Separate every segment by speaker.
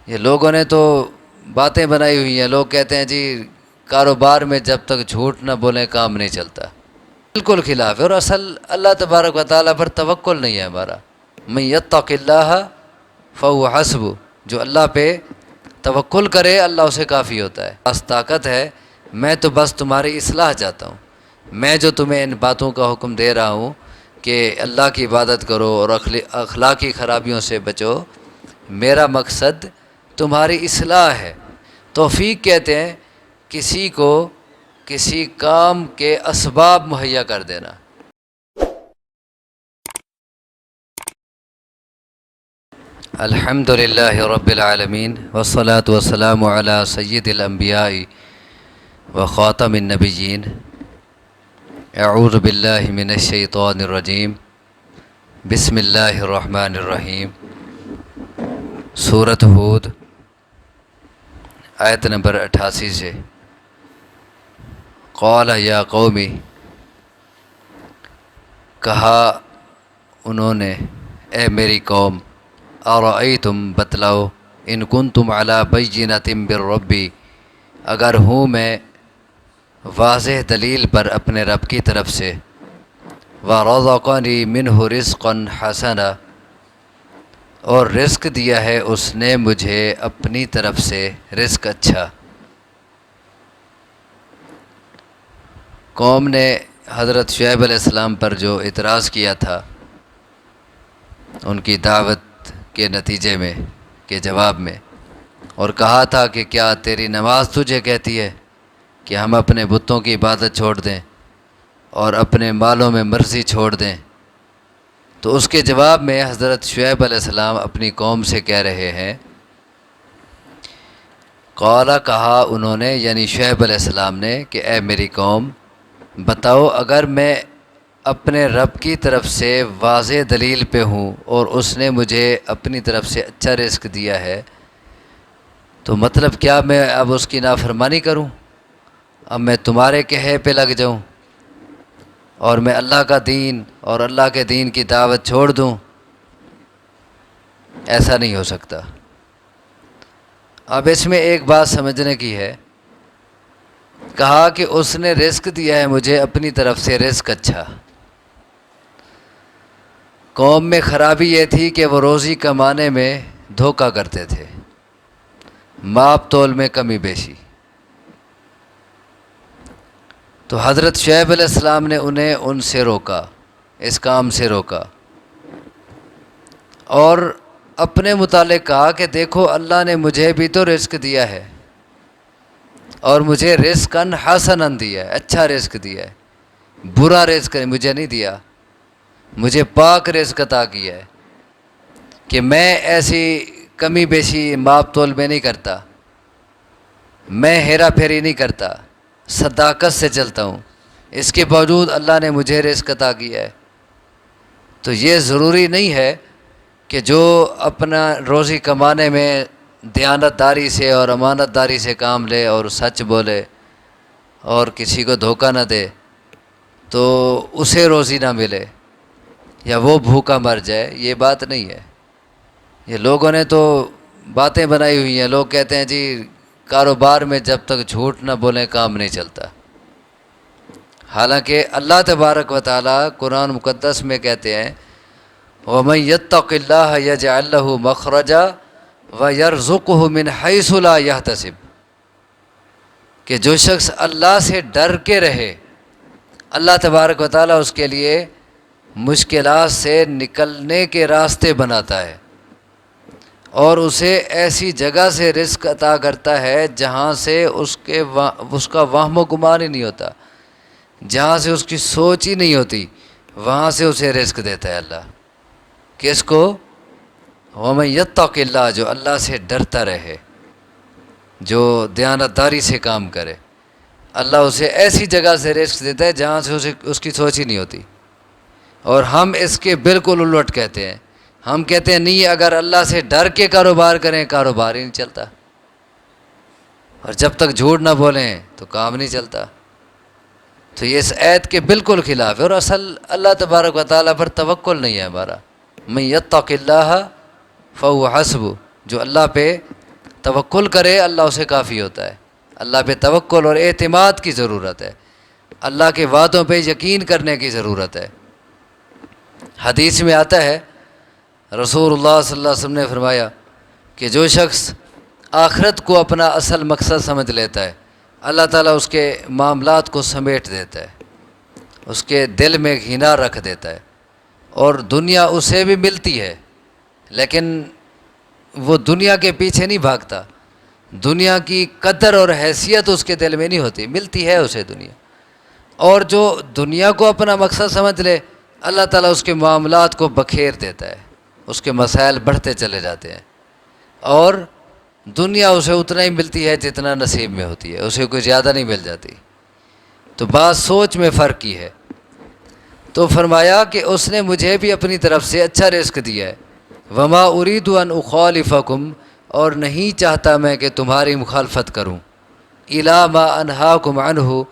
Speaker 1: یہ لوگوں نے تو باتیں بنائی ہوئی ہیں، لوگ کہتے ہیں جی کاروبار میں جب تک جھوٹ نہ بولیں کام نہیں چلتا، بالکل خلاف ہے، اور اصل اللہ تبارک و تعالیٰ پر توکل نہیں ہے ہمارا۔ من یتق اللہ فہو حسبہ، جو اللہ پہ توکل کرے اللہ اسے کافی ہوتا ہے۔ بس طاقت ہے، میں تو بس تمہاری اصلاح چاہتا ہوں، میں جو تمہیں ان باتوں کا حکم دے رہا ہوں کہ اللہ کی عبادت کرو اور اخلاقی خرابیوں سے بچو، میرا مقصد تمہاری اصلاح ہے۔ توفیق کہتے ہیں کسی کو کسی کام کے اسباب مہیا کر دینا۔ الحمد للہ رب العالمین والصلاة والسلام علی سید الانبیاء وخاتم النبیین۔ اعوذ باللہ من الشیطان الرجیم، بسم اللہ الرحمن الرحیم۔ سورۃ ہود آیت نمبر 88 سے، قال یا قومی، کہا انہوں نے اے میری قوم، ارأیتم بتلاؤ، ان کنتم علی بینۃ من ربی، اگر ہوں میں واضح دلیل پر اپنے رب کی طرف سے، ورزقنی منہ رزقا حسنا، اور رزق دیا ہے اس نے مجھے اپنی طرف سے رزق اچھا۔ قوم نے حضرت شعیب علیہ السلام پر جو اعتراض کیا تھا ان کی دعوت کے نتیجے میں، کے جواب میں، اور کہا تھا کہ کیا تیری نماز تجھے کہتی ہے کہ ہم اپنے بتوں کی عبادت چھوڑ دیں اور اپنے مالوں میں مرضی چھوڑ دیں؟ تو اس کے جواب میں حضرت شعیب علیہ السلام اپنی قوم سے کہہ رہے ہیں، قال، کہا انہوں نے، یعنی شعیب علیہ السلام نے، کہ اے میری قوم بتاؤ، اگر میں اپنے رب کی طرف سے واضح دلیل پہ ہوں اور اس نے مجھے اپنی طرف سے اچھا رزق دیا ہے، تو مطلب کیا میں اب اس کی نافرمانی کروں؟ اب میں تمہارے کہے پہ لگ جاؤں اور میں اللہ کا دین اور اللہ کے دین کی دعوت چھوڑ دوں؟ ایسا نہیں ہو سکتا۔ اب اس میں ایک بات سمجھنے کی ہے، کہا کہ اس نے رزق دیا ہے مجھے اپنی طرف سے رزق اچھا۔ قوم میں خرابی یہ تھی کہ وہ روزی کمانے میں دھوکہ کرتے تھے، ماپ تول میں کمی بیشی۔ تو حضرت شعیب علیہ السلام نے انہیں ان سے روکا، اس کام سے روکا، اور اپنے متعلق کہا کہ دیکھو اللہ نے مجھے بھی تو رزق دیا ہے، اور مجھے رزقاً حسناً دیا ہے، اچھا رزق دیا ہے، برا رزق مجھے نہیں دیا، مجھے پاک رزق عطا کیا ہے کہ میں ایسی کمی بیشی ماپ تول میں نہیں کرتا، میں ہیرا پھیری نہیں کرتا، صداقت سے چلتا ہوں، اس کے باوجود اللہ نے مجھے رزق عطا کیا ہے۔ تو یہ ضروری نہیں ہے کہ جو اپنا روزی کمانے میں دیانت داری سے اور امانت داری سے کام لے اور سچ بولے اور کسی کو دھوکہ نہ دے تو اسے روزی نہ ملے یا وہ بھوکا مر جائے، یہ بات نہیں ہے۔ یہ لوگوں نے تو باتیں بنائی ہوئی ہیں، لوگ کہتے ہیں جی کاروبار میں جب تک جھوٹ نہ بولیں کام نہیں چلتا، حالانکہ اللہ تبارک و تعالیٰ قرآن مقدس میں کہتے ہیں، وَمَن يَتَّقِ اللَّهَ يَجْعَل لَّهُ مَخْرَجًا وَيَرْزُقْهُ مِنْ حَيْثُ لَا يَحْتَسِبُ، کہ جو شخص اللہ سے ڈر کے رہے، اللہ تبارک و تعالیٰ اس کے لیے مشکلات سے نکلنے کے راستے بناتا ہے، اور اسے ایسی جگہ سے رزق عطا کرتا ہے جہاں سے اس کا وہم و گمان ہی نہیں ہوتا، جہاں سے اس کی سوچ ہی نہیں ہوتی، وہاں سے اسے رزق دیتا ہے اللہ۔ کس کو؟ وَمَن يَتَّقِ اللَّهَ، جو اللہ سے ڈرتا رہے، جو دیانتداری سے کام کرے، اللہ اسے ایسی جگہ سے رزق دیتا ہے جہاں سے اس کی سوچ ہی نہیں ہوتی۔ اور ہم اس کے بالکل الٹ کہتے ہیں، ہم کہتے ہیں نہیں، اگر اللہ سے ڈر کے کاروبار کریں کاروبار ہی نہیں چلتا، اور جب تک جھوٹ نہ بولیں تو کام نہیں چلتا۔ تو یہ اس آیت کے بالکل خلاف ہے، اور اصل اللہ تبارک و تعالیٰ پر توکل نہیں ہے ہمارا۔ من یتق اللہ فہو حسبہ، جو اللہ پہ توکل کرے اللہ اسے کافی ہوتا ہے۔ اللہ پہ توکل اور اعتماد کی ضرورت ہے، اللہ کے وعدوں پہ یقین کرنے کی ضرورت ہے۔ حدیث میں آتا ہے رسول اللہ صلی اللہ علیہ وسلم نے فرمایا کہ جو شخص آخرت کو اپنا اصل مقصد سمجھ لیتا ہے، اللہ تعالیٰ اس کے معاملات کو سمیٹ دیتا ہے، اس کے دل میں گھنا رکھ دیتا ہے، اور دنیا اسے بھی ملتی ہے لیکن وہ دنیا کے پیچھے نہیں بھاگتا، دنیا کی قدر اور حیثیت اس کے دل میں نہیں ہوتی، ملتی ہے اسے دنیا۔ اور جو دنیا کو اپنا مقصد سمجھ لے، اللہ تعالیٰ اس کے معاملات کو بکھیر دیتا ہے، اس کے مسائل بڑھتے چلے جاتے ہیں، اور دنیا اسے اتنا ہی ملتی ہے جتنا نصیب میں ہوتی ہے، اسے کوئی زیادہ نہیں مل جاتی۔ تو بات سوچ میں فرق کی ہے۔ تو فرمایا کہ اس نے مجھے بھی اپنی طرف سے اچھا رزق دیا ہے، وما اريد ان اخالفکم، اور نہیں چاہتا میں کہ تمہاری مخالفت کروں، الی ما انہاکم عنہ،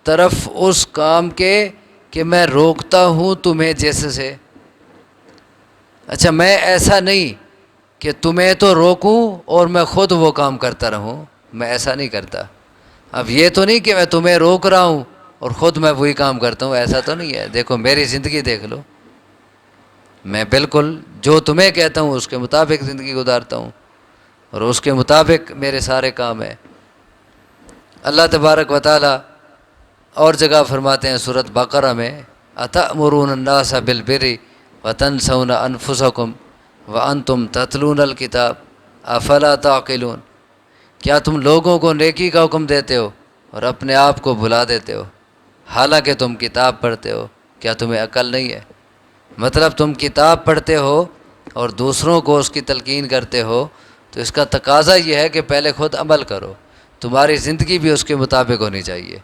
Speaker 1: طرف اس کام کے کہ میں روکتا ہوں تمہیں جیسے سے۔ اچھا، میں ایسا نہیں کہ تمہیں تو روکوں اور میں خود وہ کام کرتا رہوں، میں ایسا نہیں کرتا۔ اب یہ تو نہیں کہ میں تمہیں روک رہا ہوں اور خود میں وہی کام کرتا ہوں، ایسا تو نہیں ہے۔ دیکھو میری زندگی دیکھ لو، میں بالکل جو تمہیں کہتا ہوں اس کے مطابق زندگی گزارتا ہوں، اور اس کے مطابق میرے سارے کام ہیں۔ اللہ تبارک و تعالی اور جگہ فرماتے ہیں سورۃ بقرہ میں، اتأمرون الناس بالبر وتنسون انفسکم وانتم تتلون الکتاب افلا تعقلون، کیا تم لوگوں کو نیکی کا حکم دیتے ہو اور اپنے آپ کو بھلا دیتے ہو حالانکہ تم کتاب پڑھتے ہو؟ کیا تمہیں عقل نہیں ہے؟ مطلب تم کتاب پڑھتے ہو اور دوسروں کو اس کی تلقین کرتے ہو، تو اس کا تقاضا یہ ہے کہ پہلے خود عمل کرو، تمہاری زندگی بھی اس کے مطابق ہونی چاہیے۔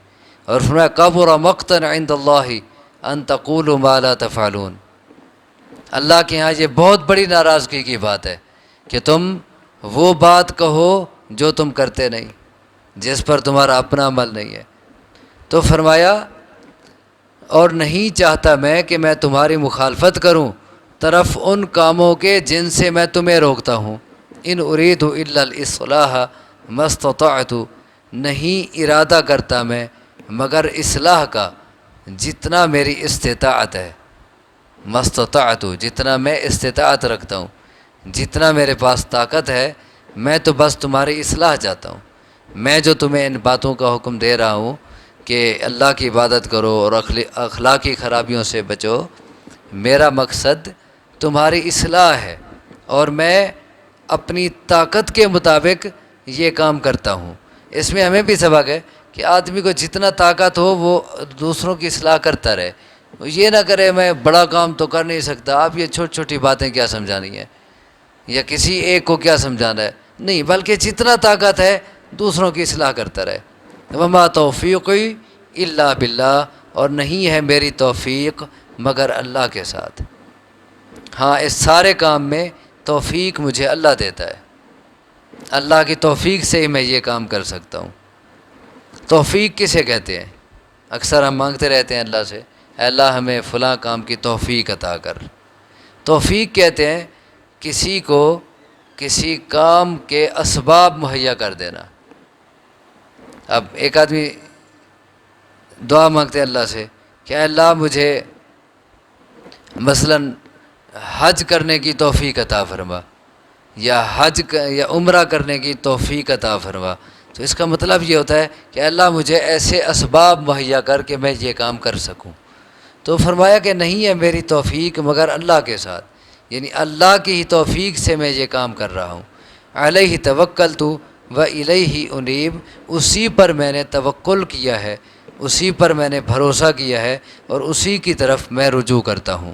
Speaker 1: اور فرمایا کبر مقتا عند اللہ ان تقولوا ما لا تفعلون، اللہ کے ہاں یہ بہت بڑی ناراضگی کی بات ہے کہ تم وہ بات کہو جو تم کرتے نہیں، جس پر تمہارا اپنا عمل نہیں ہے۔ تو فرمایا اور نہیں چاہتا میں کہ میں تمہاری مخالفت کروں طرف ان کاموں کے جن سے میں تمہیں روکتا ہوں، ان اريد الا الاصلاح ما استطعت، نہیں ارادہ کرتا میں مگر اصلاح کا جتنا میری استطاعت ہے، ما استطعت، جتنا میں استطاعت رکھتا ہوں، جتنا میرے پاس طاقت ہے، میں تو بس تمہاری اصلاح چاہتا ہوں۔ میں جو تمہیں ان باتوں کا حکم دے رہا ہوں کہ اللہ کی عبادت کرو اور اخلاقی خرابیوں سے بچو، میرا مقصد تمہاری اصلاح ہے، اور میں اپنی طاقت کے مطابق یہ کام کرتا ہوں۔ اس میں ہمیں بھی سبق ہے کہ آدمی کو جتنا طاقت ہو وہ دوسروں کی اصلاح کرتا رہے، یہ نہ کرے میں بڑا کام تو کر نہیں سکتا، آپ یہ چھوٹی چھوٹی باتیں کیا سمجھانی ہیں، یا کسی ایک کو کیا سمجھانا ہے، نہیں، بلکہ جتنا طاقت ہے دوسروں کی اصلاح کرتا رہے۔ وما توفیقی الا باللہ، اور نہیں ہے میری توفیق مگر اللہ کے ساتھ۔ ہاں، اس سارے کام میں توفیق مجھے اللہ دیتا ہے، اللہ کی توفیق سے ہی میں یہ کام کر سکتا ہوں۔ توفیق کسے کہتے ہیں؟ اکثر ہم مانگتے رہتے ہیں اللہ سے، اے اللہ ہمیں فلاں کام کی توفیق عطا کر۔ توفیق کہتے ہیں کسی کو کسی کام کے اسباب مہیا کر دینا۔ اب ایک آدمی دعا مانگتے ہیں اللہ سے کہ اے اللہ مجھے مثلاً حج کرنے کی توفیق عطا فرما، یا یا عمرہ کرنے کی توفیق عطا فرما، تو اس کا مطلب یہ ہوتا ہے کہ اللہ مجھے ایسے اسباب مہیا کر کے میں یہ کام کر سکوں۔ تو فرمایا کہ نہیں ہے میری توفیق مگر اللہ کے ساتھ، یعنی اللہ کی ہی توفیق سے میں یہ کام کر رہا ہوں۔ علیہ توکلت و الیہ انیب، اسی پر میں نے توکل کیا ہے، اسی پر میں نے بھروسہ کیا ہے، اور اسی کی طرف میں رجوع کرتا ہوں۔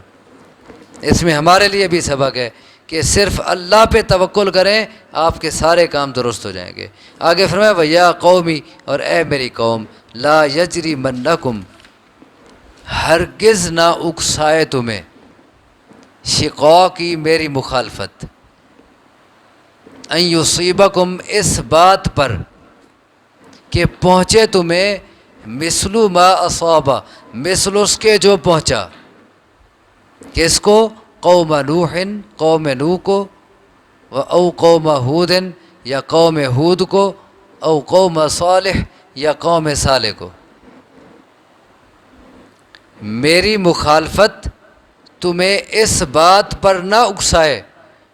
Speaker 1: اس میں ہمارے لیے بھی سبق ہے کہ صرف اللہ پہ توکل کریں، آپ کے سارے کام درست ہو جائیں گے۔ آگے فرمایا وَيَا قَوْمِ، اور اے میری قوم، لَا يَجْرِمَنَّكُمْ، ہرگز نہ اکسائے تمہیں، شقاقی میری مخالفت، ان یصیبکم، اس بات پر کہ پہنچے تمہیں، مثل ما اصابہ، مثل اس کے جو پہنچا، کس کو؟ قوم نوح، قوم نوح کو، او قوم ہود، یا قوم ہود کو، او قوم صالح یا قوم صالح کو۔ میری مخالفت تمہیں اس بات پر نہ اکسائے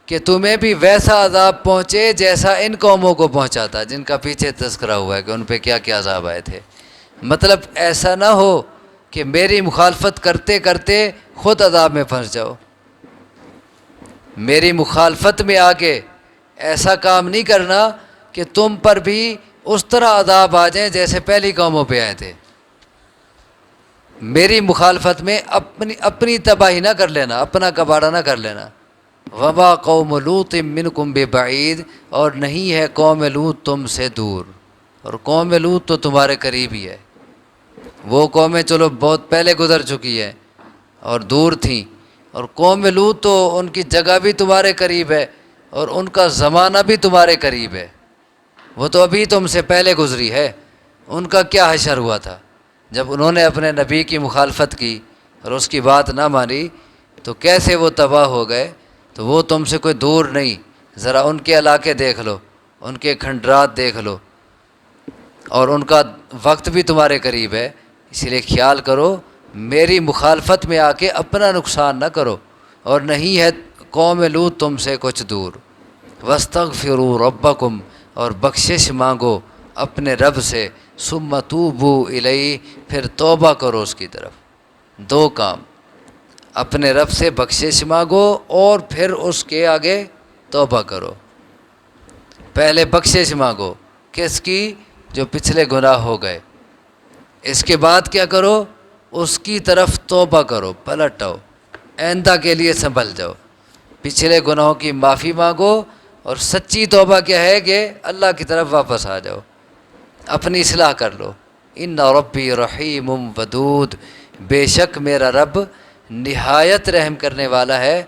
Speaker 1: کہ تمہیں بھی ویسا عذاب پہنچے جیسا ان قوموں کو پہنچا تھا جن کا پیچھے تذکرہ ہوا ہے کہ ان پہ کیا کیا عذاب آئے تھے۔ مطلب ایسا نہ ہو کہ میری مخالفت کرتے کرتے خود عذاب میں پھنس جاؤ۔ میری مخالفت میں آ کے ایسا کام نہیں کرنا کہ تم پر بھی اس طرح عذاب آ جائیں جیسے پہلی قوموں پہ آئے تھے۔ میری مخالفت میں اپنی تباہی نہ کر لینا، اپنا کباڑہ نہ کر لینا۔ وما قوم لوط منکم ببعید، اور نہیں ہے قوم لوط تم سے دور، اور قوم لوط تو تمہارے قریب ہی ہے۔ وہ قومیں چلو بہت پہلے گزر چکی ہیں اور دور تھیں، اور قوم لوط تو ان کی جگہ بھی تمہارے قریب ہے اور ان کا زمانہ بھی تمہارے قریب ہے۔ وہ تو ابھی تم سے پہلے گزری ہے۔ ان کا کیا حشر ہوا تھا جب انہوں نے اپنے نبی کی مخالفت کی اور اس کی بات نہ مانی، تو کیسے وہ تباہ ہو گئے۔ تو وہ تم سے کوئی دور نہیں، ذرا ان کے علاقے دیکھ لو، ان کے کھنڈرات دیکھ لو، اور ان کا وقت بھی تمہارے قریب ہے۔ اسی لیے خیال کرو، میری مخالفت میں آ کے اپنا نقصان نہ کرو، اور نہیں ہے قوم لوط تم سے کچھ دور۔ وَاسْتَغْفِرُوا رَبَّكُمْ، اور بخشش مانگو اپنے رب سے، ثُمَّ تُوبُوا إِلَيْهِ، پھر توبہ کرو اس کی طرف۔ دو کام، اپنے رب سے بخشش مانگو اور پھر اس کے آگے توبہ کرو۔ پہلے بخشش مانگو، کس کی؟ جو پچھلے گناہ ہو گئے۔ اس کے بعد کیا کرو؟ اس کی طرف توبہ کرو، پلٹ آؤ، آئندہ کے لیے سنبھل جاؤ، پچھلے گناہوں کی معافی مانگو، اور سچی توبہ کیا ہے کہ اللہ کی طرف واپس آ جاؤ، اپنی اصلاح کر لو۔ ان ربی رحیم ودود، بے شک میرا رب نہایت رحم کرنے والا ہے،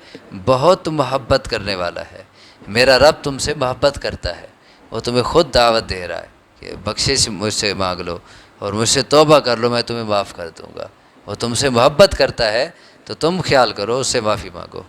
Speaker 1: بہت محبت کرنے والا ہے۔ میرا رب تم سے محبت کرتا ہے، وہ تمہیں خود دعوت دے رہا ہے کہ بخشش مجھ سے مانگ لو اور مجھ سے توبہ کر لو، میں تمہیں معاف کر دوں گا۔ وہ تم سے محبت کرتا ہے تو تم خیال کرو، اس سے معافی مانگو۔